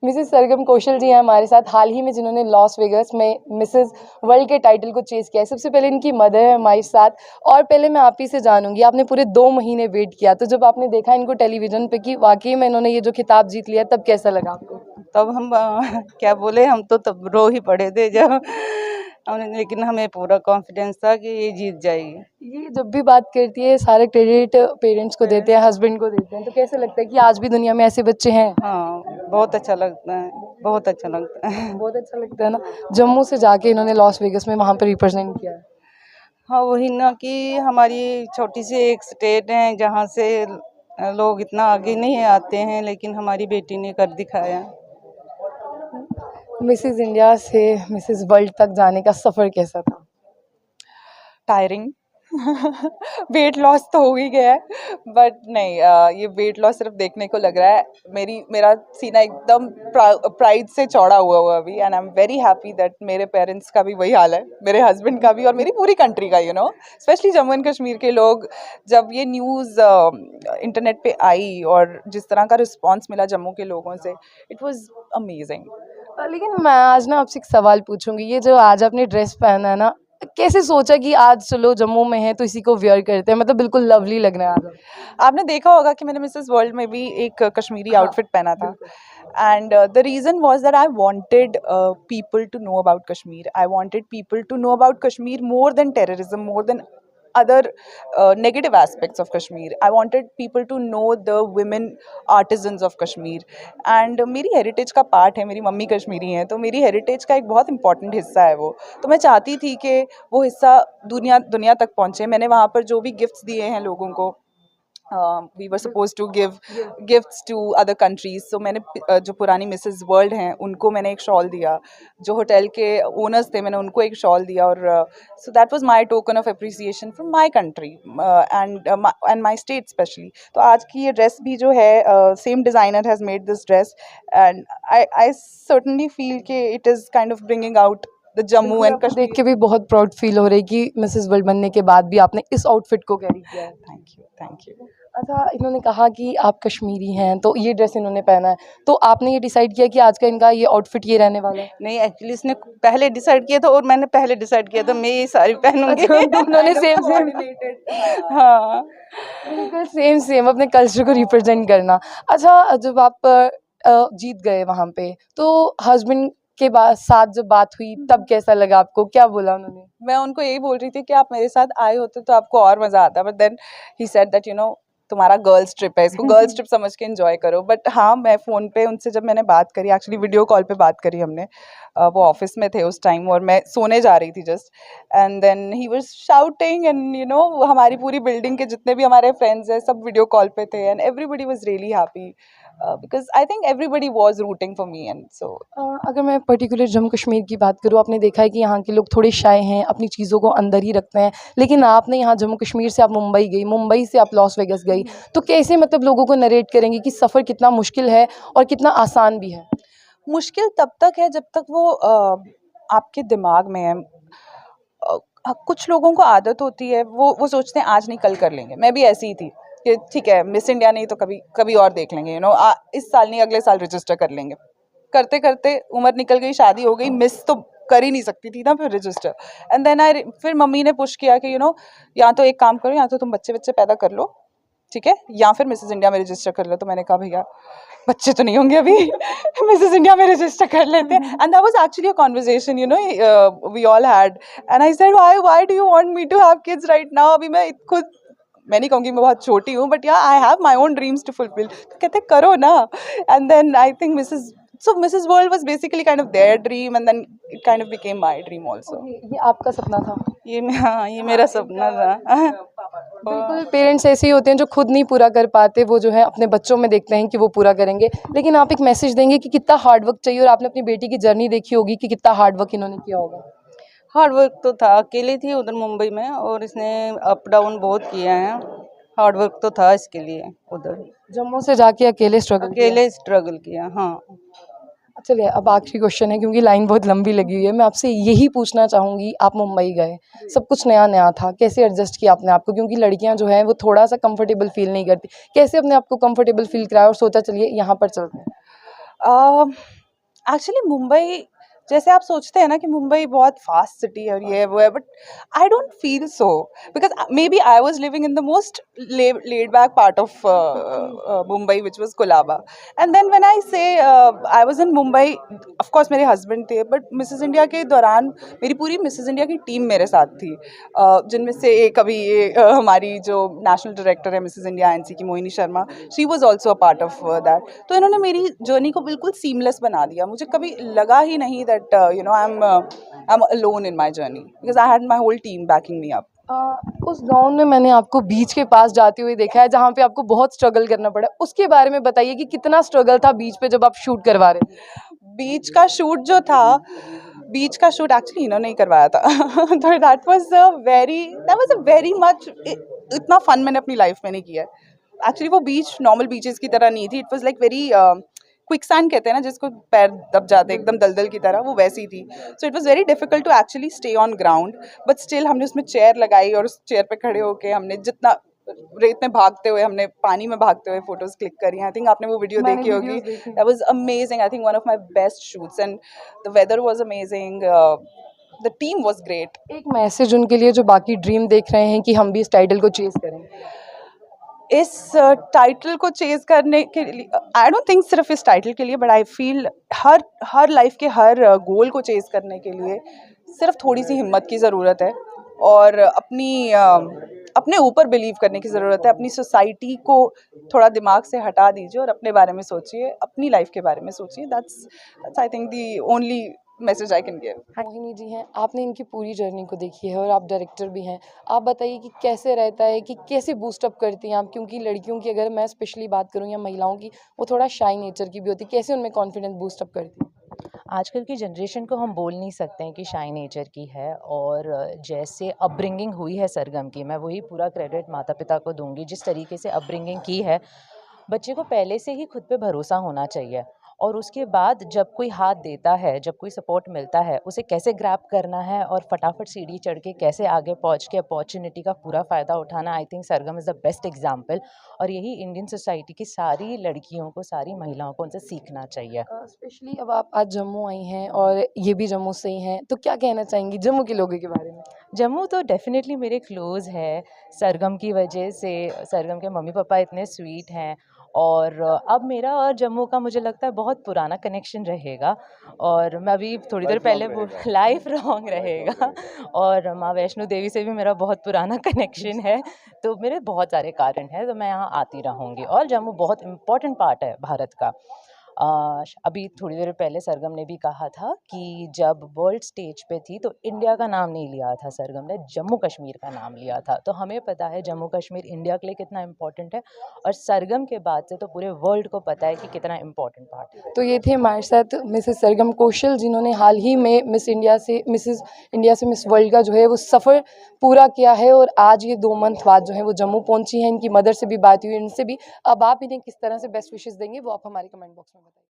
Mrs सरगम कौशल जी हैं हमारे साथ हाल ही में, जिन्होंने लॉस वेगस में मिसेस वर्ल्ड के टाइटल को चेज किया है। सबसे पहले इनकी मदर है हमारे साथ, और पहले मैं आप ही से जानूंगी, आपने पूरे 2 महीने वेट किया, तो जब आपने देखा इनको टेलीविजन पे कि वाकई में इन्होंने ये जो खिताब जीत लिया, तब कैसा लगा आपको? तब हम क्या बोले, हम तो तब रो ही पड़े थे जब हमने, लेकिन हमें पूरा कॉन्फिडेंस था कि ये जीत जाएगी। ये जब भी बात करती है सारे क्रेडिट पेरेंट्स को देते हैं, हस्बैंड को देते हैं, तो कैसे लगता है कि आज भी दुनिया में ऐसे बच्चे हैं? हाँ, बहुत अच्छा लगता है, बहुत अच्छा लगता है। बहुत अच्छा लगता है ना। जम्मू से जाके इन्होंने लॉस वेगस में वहाँ पे रिप्रेजेंट किया है। हाँ, वही ना कि हमारी छोटी सी एक स्टेट है जहाँ से लोग इतना आगे नहीं आते हैं, लेकिन हमारी बेटी ने कर दिखाया। मिसेस इंडिया से मिसेस वर्ल्ड तक जाने का सफ़र कैसा था? टायरिंग वेट लॉस तो हो ही गया है, बट नहीं, ये वेट लॉस सिर्फ देखने को लग रहा है। मेरा सीना एकदम प्राइड से चौड़ा हुआ अभी, and I am very happy that मेरे पेरेंट्स का भी वही हाल है, मेरे हस्बैंड का भी और मेरी पूरी कंट्री का, स्पेशली जम्मू एंड कश्मीर के लोग। जब ये न्यूज़ इंटरनेट पे आई और जिस तरह का रिस्पॉन्स मिला जम्मू के लोगों से, इट वॉज अमेजिंग। लेकिन मैं आज ना आपसे एक सवाल पूछूंगी, ये जो आज आपने ड्रेस पहना है ना, कैसे सोचा कि आज चलो जम्मू में है तो इसी को वेयर करते हैं, मतलब बिल्कुल लवली लग रहा है आज आप। आपने देखा होगा कि मैंने मिसेस वर्ल्ड में भी एक कश्मीरी आउटफिट पहना था, and the reason was that I wanted people to know about Kashmir. I wanted people to know about Kashmir more than terrorism, more than other negative aspects of Kashmir. I wanted people to know the women artisans of Kashmir. And मेरी heritage का part है, मेरी mummy Kashmiri हैं, तो मेरी heritage का एक बहुत important हिस्सा है वो। तो मैं चाहती थी कि वो हिस्सा दुनिया तक पहुँचे। मैंने वहाँ पर जो भी गिफ्ट्स दिए हैं लोगों को, we were supposed to give gifts to other countries, so मैंने जो पुरानी मिसेस वर्ल्ड हैं उनको मैंने एक शॉल दिया, जो होटल के ओनर्स थे मैंने उनको एक शॉल दिया, और so that was my token of appreciation from my country and my state especially. तो आज की ये ड्रेस भी जो है, same designer has made this dress, and I certainly feel कि it is kind of bringing out the Jammu and आपको Kashmir. देख के भी बहुत प्राउड फील हो रही है कि मिसेस वर्ल्ड बनने के बाद भी आपने इस आउटफिट को कैरी किया है। Thank you. अच्छा, इन्होंने कहा कि आप कश्मीरी हैं, तो ये ड्रेस इन्होंने पहना है, तो आपने ये डिसाइड किया कि आज का इनका ये आउटफिट ये रहने वाला है? नहीं, एक्चुअली इसने पहले डिसाइड किया था और मैंने पहले डिसाइड किया था मैं ये साड़ी पहनूंगी। अच्छा, दोनों ने सेम हाँ, बिल्कुल सेम अपने कल्चर को रिप्रेजेंट करना। अच्छा, जब आप जीत गए वहाँ पे, तो हस्बैंड के साथ जब बात हुई तब कैसा लगा आपको, क्या बोला उन्होंने? मैं उनको यही बोल रही थी कि आप मेरे साथ आए होते तो आपको और मज़ा आता, but then he said that तुम्हारा गर्ल्स ट्रिप है, इसको गर्ल्स ट्रिप समझ के एंजॉय करो। बट हाँ, मैं फ़ोन पे उनसे जब मैंने बात करी, एक्चुअली वीडियो कॉल पे बात करी हमने, वो ऑफिस में थे उस टाइम और मैं सोने जा रही थी just, and then he was shouting, and हमारी पूरी बिल्डिंग के जितने भी हमारे फ्रेंड्स हैं सब वीडियो कॉल पे थे, and everybody was really happy because I think everybody was rooting for me, and so अगर मैं पर्टिकुलर जम्मू कश्मीर की बात करूँ, आपने देखा है कि यहाँ के लोग थोड़े शाय हैं, अपनी चीज़ों को अंदर ही रखते हैं, लेकिन आपने यहाँ जम्मू कश्मीर से आप मुंबई गई, मुंबई से आप लॉस वेगस गई, तो कैसे मतलब लोगों को नरेट करेंगे कि सफ़र कितना मुश्किल है और कितना आसान भी है? मुश्किल तब तक है जब तक वो आपके दिमाग में है। कुछ लोगों को आदत होती है, वो सोचते हैं आज नहीं कल कर लेंगे। मैं भी ऐसी ही थी कि ठीक है, मिस इंडिया नहीं तो कभी और देख लेंगे, इस साल नहीं अगले साल रजिस्टर कर लेंगे। करते करते उम्र निकल गई, शादी हो गई, मिस तो कर ही नहीं सकती थी ना फिर रजिस्टर। एंड देन फिर मम्मी ने पुश किया कि या तो एक काम करो, या तो तुम बच्चे पैदा कर लो, ठीक है, या फिर मिसेस इंडिया में रजिस्टर कर लो। तो मैंने कहा भैया बच्चे तो नहीं होंगे अभी, मिसेस इंडिया में रजिस्टर कर लेते हैं। And that was actually a conversation we all had, and I said why do you want me to have kids right now. अभी मैं नहीं कहूँगी मैं बहुत छोटी हूँ, but yeah I have my own dreams to fulfil. तो कहते करो ना। And then I think Mrs. World was basically kind of their dream, and then it kind of became my dream also. ये आपका सपना था? हाँ, ये मेरा सपना था। बिल्कुल, पेरेंट्स ऐसे ही होते हैं जो खुद नहीं पूरा कर पाते, वो जो है अपने बच्चों में देखते हैं कि वो पूरा करेंगे। लेकिन आप एक मैसेज देंगे कि कितना हार्ड वर्क चाहिए, और आपने अपनी बेटी की जर्नी देखी होगी कि कितना हार्ड वर्क इन्होंने किया होगा। हार्ड वर्क तो था, अकेली थी उधर मुंबई में, और इसने अप डाउन बहुत किया है। हार्ड वर्क तो था इसके लिए, उधर जम्मू से जाके अकेले स्ट्रगल किया। हाँ, चलिए, अब आखिरी क्वेश्चन है क्योंकि लाइन बहुत लंबी लगी हुई है। मैं आपसे यही पूछना चाहूँगी, आप मुंबई गए, सब कुछ नया था, कैसे एडजस्ट किया अपने आप को? क्योंकि लड़कियां जो हैं वो थोड़ा सा कंफर्टेबल फील नहीं करती, कैसे अपने आप को कंफर्टेबल फील कराया और सोचा चलिए यहाँ पर चलते हैं? एक्चुअली मुंबई, जैसे आप सोचते हैं ना कि मुंबई बहुत फास्ट सिटी है और ये है वो है, but I don't feel so, because maybe I was living in the most laid back part of Mumbai, which was Kolaba. And then when I say I was in Mumbai, of course मेरे husband थे, but Mrs. India के दौरान मेरी पूरी Mrs. India की team मेरे साथ थी, जिनमें से एक अभी ये हमारी जो नेशनल डायरेक्टर है Mrs. India NC की, Mohini Sharma, she was also a part of that. तो इन्होंने मेरी जर्नी को बिल्कुल सीमलेस बना दिया. मुझे कभी लगा ही नहीं that I'm alone in my journey, because I had my whole team backing me up. उस गाउन में मैंने आपको बीच के पास जाते हुए देखा है जहाँ पे आपको बहुत स्ट्रगल करना पड़ा. उसके बारे में बताइए कि कितना स्ट्रगल था बीच पे जब आप शूट करवा रहे थे. बीच का शूट जो था, बीच का शूट एक्चुअली इन्होंने ही करवाया था. तो that was a very much, इतना फन मैंने अपनी लाइफ में नहीं किया है. एक्चुअली वो बीच नॉर्मल बीचेस की तरह नहीं थी. It was like very quicksand कहते हैं ना, जिसको पैर दब जाते हैं एकदम दलदल की तरह, वो वैसी थी. So it was very difficult to actually stay on ground, but still हमने उसमें चेयर लगाई और उस चेयर पे खड़े होके हमने जितना रेत में भागते हुए, हमने पानी में भागते हुए फोटोज क्लिक करी. आई थिंक आपने वो वीडियो देखी होगी. That was amazing. I think one of my best shoots, and the weather was amazing. The team was great. एक मैसेज उनके लिए जो बाकी ड्रीम देख रहे हैं कि हम भी इस टाइटल को चेज करें. इस टाइटल को चेज करने के लिए, आई डोंट थिंक सिर्फ इस टाइटल के लिए, but I feel her life के हर गोल को चेज करने के लिए सिर्फ थोड़ी सी हिम्मत की ज़रूरत है, और अपने ऊपर बिलीव करने की ज़रूरत है. अपनी सोसाइटी को थोड़ा दिमाग से हटा दीजिए और अपने बारे में सोचिए, अपनी लाइफ के बारे में सोचिए. That's I think the only message I can give. Mohini ji हैं, आपने इनकी पूरी जर्नी को देखी है और आप डायरेक्टर भी हैं. आप बताइए कि कैसे रहता है, कि कैसे बूस्टअप करती हैं आप, क्योंकि लड़कियों की अगर मैं स्पेशली बात करूं या महिलाओं की, वो थोड़ा शाई नेचर की भी होती है. कैसे उनमें कॉन्फिडेंस बूस्टअप करती हैं? आजकल की जनरेशन को हम बोल नहीं सकते हैं कि शाई नेचर की है, और जैसे अपब्रिंगिंग हुई है सरगम की, मैं वही पूरा क्रेडिट माता पिता को दूंगी. जिस तरीके से अपब्रिंगिंग की है, बच्चे को पहले से ही खुद पे भरोसा होना चाहिए, और उसके बाद जब कोई हाथ देता है, जब कोई सपोर्ट मिलता है, उसे कैसे ग्रैब करना है और फटाफट सीढ़ी चढ़ के कैसे आगे पहुंच के अपॉर्चुनिटी का पूरा फ़ायदा उठाना. I think Sargam is the best example, और यही इंडियन सोसाइटी की सारी लड़कियों को, सारी महिलाओं को उनसे सीखना चाहिए. स्पेशली अब आप आज जम्मू आई हैं और ये भी जम्मू से ही हैं, तो क्या कहना चाहेंगी जम्मू के लोगों के बारे में? जम्मू तो डेफ़िनेटली मेरे क्लोज़ है, सरगम की वजह से. सरगम के मम्मी पापा इतने स्वीट हैं, और अब मेरा और जम्मू का मुझे लगता है बहुत पुराना कनेक्शन रहेगा, और मैं अभी थोड़ी देर पहले वो लाइफ लॉन्ग रहेगा. और माँ वैष्णो देवी से भी मेरा बहुत पुराना कनेक्शन है, तो मेरे बहुत सारे कारण हैं, तो मैं यहाँ आती रहूँगी. और जम्मू बहुत इम्पोर्टेंट पार्ट है भारत का. अभी थोड़ी देर पहले सरगम ने भी कहा था कि जब वर्ल्ड स्टेज पे थी तो इंडिया का नाम नहीं लिया था सरगम ने, जम्मू कश्मीर का नाम लिया था. तो हमें पता है जम्मू कश्मीर इंडिया के लिए कितना इम्पोर्टेंट है, और सरगम के बाद से तो पूरे वर्ल्ड को पता है कि कितना इम्पोर्टेंट पार्ट है. तो ये थे हमारे साथ मिसेस सरगम कौशल, जिन्होंने हाल ही में मिसेस इंडिया से मिस वर्ल्ड का जो है वो सफ़र पूरा किया है, और आज ये 2 मंथ बाद जो है वो जम्मू पहुंची हैं. इनकी मदर से भी बात हुई, इनसे भी. अब आप इन्हें किस तरह से बेस्ट विशेस देंगे वो आप हमारे कमेंट बॉक्स में बताएं.